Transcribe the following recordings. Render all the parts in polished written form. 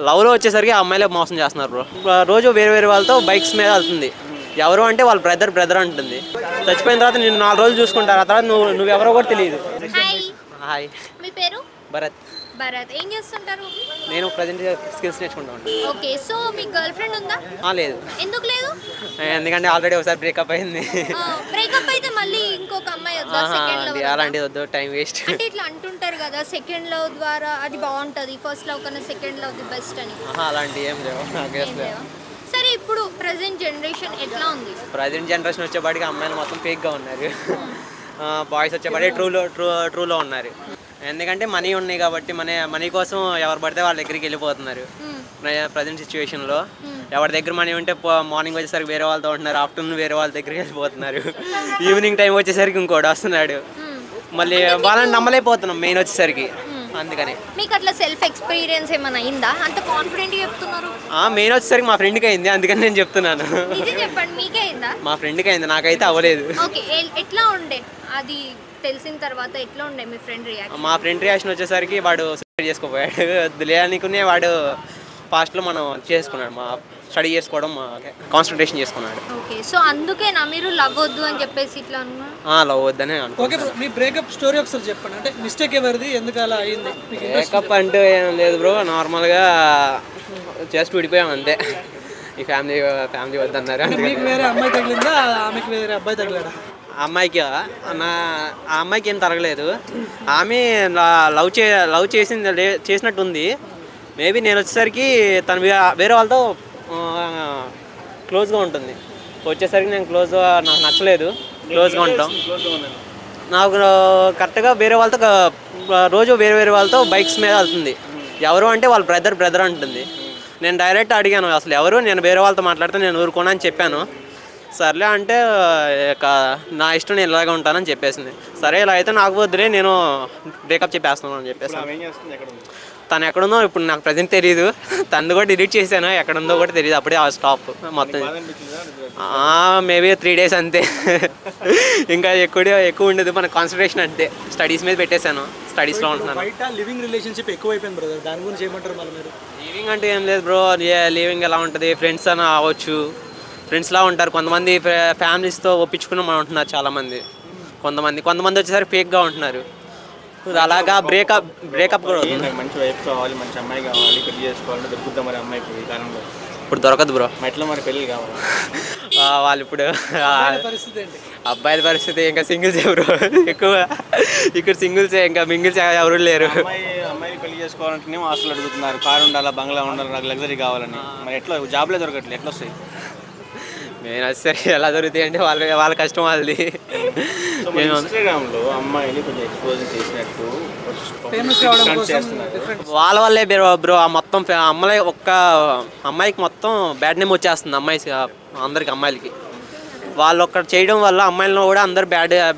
లవ్లో వచ్చేసరికి ఆ అమ్మాయిలే మోసం చేస్తున్నారు బ్రో. రోజు వేరే వేరే వాళ్ళతో బైక్స్ మీద వెళ్తుంది. ఎవరు అంటే వాళ్ళ బ్రదర్ అంటుంది. చచ్చిపోయిన తర్వాత నేను 4 రోజులు చూసుకుంటారు. ఆ తర్వాత నువ్వెవరో కూడా తెలియదు. హాయ్, మీ పేరు? భరత్. భరత్, ఏం చేస్తుంటారు? నేను ప్రజెంట్ స్కిల్స్ నేర్చుకుంటా ఉంటాను. ఓకే, సో మీ గర్ల్ ఫ్రెండ్ ఉందా? లేదు. ఎందుకు లేదు? ఎందుకంటే ఆల్రెడీ ఒకసారి బ్రేకప్ అయింది. బ్రేకప్ అయితే మళ్ళీ ఇంకొక అమ్మాయి వద్దా? సెకండ్ లవ్ అలాంటిది వద్దు, టైం వేస్ట్. అంటే ఇట్లా అంటుంటారు కదా, సెకండ్ లవ్ ద్వారా అది బాగుంటది, ఫస్ట్ లవ్ కన్నా సెకండ్ లవ్ ది బెస్ట్ అని. అలాంటి ఏం లేవు. సరే, ఇప్పుడు ప్రెసెంట్ జనరేషన్ ఎట్లా ఉంది? ప్రజెంట్ జనరేషన్ వచ్చేపాటికి అమ్మాయిలు మొత్తం ఫేక్గా ఉన్నారు. బాయ్స్ వచ్చేపాటికి ట్రూలో ఉన్నారు. ఎందుకంటే మనీ ఉన్నాయి కాబట్టి మనీ కోసం ఎవరు పడితే వాళ్ళ దగ్గరికి వెళ్ళిపోతున్నారు. ప్రజెంట్ సిచ్యువేషన్లో ఎవరి దగ్గర మనీ ఉంటే మార్నింగ్ వచ్చేసరికి వేరే వాళ్ళతో ఉంటున్నారు, ఆఫ్టర్నూన్ వేరే వాళ్ళ దగ్గరికి వెళ్ళిపోతున్నారు, ఈవినింగ్ టైం వచ్చేసరికి ఇంకోటి వస్తున్నాడు. మళ్ళీ వాళ్ళని నమ్మలేకపోతున్నాం మెయిన్ వచ్చేసరికి. అందుకని మీకు అట్లా సెల్ఫ్ ఎక్స్పీరియన్స్ ఏమైనా అయిందా? అంత కాన్ఫిడెంట్గా చెప్తున్నారు. మెయిన్ వచ్చేసరికి మా ఫ్రెండ్కి అయింది, అందుకని నేను చెప్తున్నాను. నిజం చెప్పండి, మీకే అయిందా? మా ఫ్రెండ్కి అయింది, నాకైతే అవ్వలేదు. ఓకే, ఎట్లా ఉండే అది తెలిసిన తర్వాత? ఎట్లా ఉండే మీ ఫ్రెండ్ రియాక్షన్? మా ఫ్రెండ్ రియాక్షన్ వచ్చేసరికి వాడు సూసైడ్ చేసుకోపోయాడు. వద్దులే అనుకునే వాడు ఫాస్ట్లో మనం చేసుకున్నాడు. మా స్టడీ చేసుకోవడం, కాన్సన్ట్రేషన్ చేసుకున్నాడు. ఓకే, సో అందుకేనా మీరు లవ్ వద్దు అని చెప్పేసి ఇట్లా అన్నారు? లవ్ వద్దనే అనుకుంటున్నాను. ఓకే, మీ బ్రేకప్ స్టోరీ ఒకసారి చెప్పండి. అంటే మిస్టేక్ ఎవరిది, ఎందుకు అలా అయింది? బ్రేకప్ అంటే ఏం లేదు బ్రో, నార్మల్గా జస్ట్ విడిపోయాం అంతే. ఈ ఫ్యామిలీ వద్దన్నారు. మీకు వేరే అమ్మాయి తగిలిందా, ఆమెకి వేరే అబ్బాయి తగిలాడా? ఆ అమ్మాయికి ఏం తరగలేదు. ఆమె లవ్ చేసినట్టు ఉంది. మేబీ నేను వచ్చేసరికి తను వేరే వాళ్ళతో క్లోజ్గా ఉంటుంది. వచ్చేసరికి నేను నాకు నచ్చలేదు. క్లోజ్గా ఉంటాం. నాకు కరెక్ట్గా వేరే వాళ్ళతో రోజు వేరే వేరే వాళ్ళతో బైక్స్ మీద వెళ్తుంది. ఎవరు అంటే వాళ్ళ బ్రదర్ అంటుంది. నేను డైరెక్ట్ అడిగాను, అసలు ఎవరు, నేను వేరే వాళ్ళతో మాట్లాడితే నేను ఊరుకోను అని చెప్పాను. సర్లే అంటే నా ఇష్టం, నేను ఇలాగే ఉంటానని చెప్పేసింది. సరే ఇలా అయితే నాకు వద్దులే, నేను బ్రేకప్ చెప్పేస్తున్నాను అని చెప్పేసాను. తను ఎక్కడుందో ఇప్పుడు నాకు ప్రజెంట్ తెలియదు. తను కూడా డిలీట్ చేశాను, ఎక్కడుందో కూడా తెలియదు. అప్పుడే ఆ స్టాప్ మొత్తం. మేబీ 3 days అంతే. ఇంకా ఎక్కువ ఉండదు. మన కాన్సన్ట్రేషన్ అంతే, స్టడీస్ మీద పెట్టేశాను. స్టడీస్లో ఉంటున్నాను. లివింగ్ రిలేషన్షిప్ ఎక్కువ అయిపోయింది బ్రదర్, దాని గురించి ఏమంటారు మళ్ళీ మీరు? లివింగ్ అంటే ఏం లేదు బ్రో, లివింగ్ ఎలా ఉంటుంది, ఫ్రెండ్స్ అని అవ్వచ్చు, ఫ్రెండ్స్లా ఉంటారు. కొంతమంది ఫ్యామిలీస్తో ఒప్పించుకుని మనం ఉంటున్నారు చాలామంది. కొంతమంది వచ్చేసరికి ఫేక్గా ఉంటున్నారు. అలాగా బ్రేకప్ కూడా మంచి వైఫ్ కావాలి, మంచి అమ్మాయి కావాలి, పెళ్లి చేసుకోవాలంటే దొరుకుద్దాం మరి అమ్మాయి ఈ కాలంలో? ఇప్పుడు దొరకదు బ్రో. ఎట్లా మరి పెళ్ళి కావాలి? వాళ్ళు ఇప్పుడు అబ్బాయిల పరిస్థితి ఇంకా సింగిల్సే బ్రో. ఎక్కువ ఇక్కడ సింగిల్సే, ఇంకా మింగిల్స్ ఎవరు లేరు. అమ్మాయి పెళ్లి చేసుకోవాలంటేనే ఆస్తులు అడుగుతున్నారు, కారు ఉండాలా, బంగ్లా ఉండాలి, నాకు లగ్జరీ కావాలని. మరి ఎట్లా జాబ్లే దొరకట్లేదు, ఎట్లా వస్తాయి? నేను వచ్చేసరికి ఎలా దొరుకుతాయి అంటే వాళ్ళ కష్టం వాళ్ళది. ఇన్స్టాగ్రామ్లో అమ్మాయిని కొంచెం ఎక్స్పోజ్ చేసినట్టు వాళ్ళ వల్లే బ్రో. ఆ మొత్తం అమ్మాయికి మొత్తం బ్యాడ్ నేమ్ వచ్చేస్తుంది. అందరికి అమ్మాయిలకి వాళ్ళు ఒక్కటి చేయడం వల్ల అమ్మాయిలను కూడా అందరు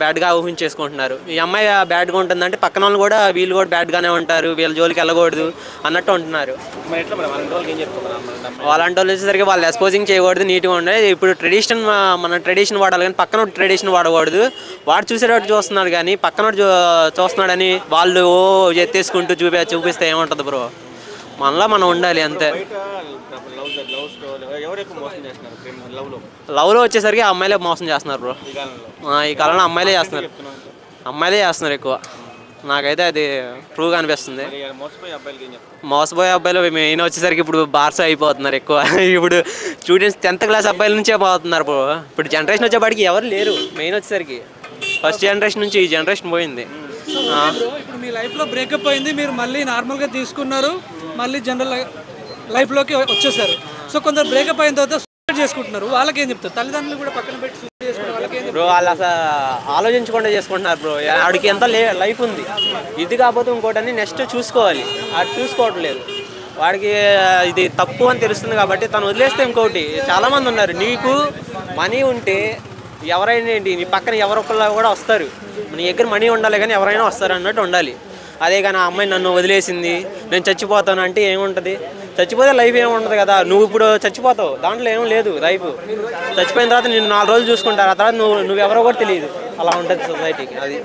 బ్యాడ్గా ఊహించేసుకుంటున్నారు. ఈ అమ్మాయి బ్యాడ్గా ఉంటుందంటే పక్కన వాళ్ళు కూడా వీళ్ళు కూడా బ్యాడ్గానే ఉంటారు, వీళ్ళ జోలికి వెళ్ళకూడదు అన్నట్టు ఉంటున్నారు. వాళ్ళంటి వాళ్ళు వచ్చేసరికి వాళ్ళు ఎక్స్పోజింగ్ చేయకూడదు, నీట్గా ఉండేది. ఇప్పుడు మన ట్రెడిషన్ వాడాలి కానీ పక్కన ట్రెడిషన్ వాడకూడదు. వాడు చూసేటట్టు చూస్తున్నాడు కానీ పక్కన చూస్తున్నాడని వాళ్ళు ఎత్తేసుకుంటూ చూపిస్తే ఏముంటుంది బ్రో? మనలో మనం ఉండాలి అంతే. లవ్లో వచ్చేసరికి అమ్మాయిలే మోసం చేస్తున్నారు బ్రో. ఈ కాలంలో అమ్మాయిలే చేస్తున్నారు ఎక్కువ. నాకైతే అది ట్రూగా అనిపిస్తుంది. మోసపోయే అబ్బాయిలు మెయిన్ వచ్చేసరికి ఇప్పుడు బార్స్ అయిపోతున్నారు ఎక్కువ. ఇప్పుడు స్టూడెంట్స్ 10th class అబ్బాయిల నుంచే పోతున్నారు బ్రో. ఇప్పుడు జనరేషన్ వచ్చేపాటికి ఎవరు లేరు. మెయిన్ వచ్చేసరికి ఫస్ట్ జనరేషన్ నుంచి ఈ జనరేషన్ పోయింది. ఇప్పుడు మీ లైఫ్లో బ్రేకప్ అయింది, మీరు మళ్ళీ నార్మల్గా తీసుకున్నారు, మళ్ళీ జనరల్ లైఫ్లోకి వచ్చేసారు. సో కొందరు బ్రేకప్ అయిన తర్వాత సూసైడ్ చేసుకుంటున్నారు, వాళ్ళకి ఏం చెప్తారు? తల్లిదండ్రులు కూడా పక్కన పెట్టి సూసైడ్ చేసుకుంటారు, వాళ్ళకి ఏం బ్రో? వాళ్ళు అసలు ఆలోచించకుండా చేసుకుంటున్నారు బ్రో. వాడికి ఎంత లైఫ్ ఉంది, ఇది కాకపోతే ఇంకోటి నెక్స్ట్ చూసుకోవాలి, అది చూసుకోవట్లేదు. వాడికి ఇది తప్పు అని తెలుస్తుంది కాబట్టి తను వదిలేస్తే ఇంకోటి. చాలామంది ఉన్నారు, నీకు మనీ ఉంటే ఎవరైనా ఏంటి నీ పక్కన ఎవరొకళ్ళు కూడా వస్తారు. నీ దగ్గర మనీ ఉండాలి కానీ ఎవరైనా వస్తారు అన్నట్టు ఉండాలి. అదే కానీ ఆ అమ్మాయి నన్ను వదిలేసింది, నేను చచ్చిపోతాను అంటే ఏముంటుంది? చచ్చిపోతే లైఫ్ ఏముంటుంది కదా. నువ్వు ఇప్పుడు చచ్చిపోతావు, దాంట్లో ఏం లేదు లైఫ్. చచ్చిపోయిన తర్వాత నేను 4 రోజులు చూసుకుంటారు, ఆ తర్వాత నువ్వెవరో కూడా తెలియదు. అలా ఉంటుంది సొసైటీకి అది.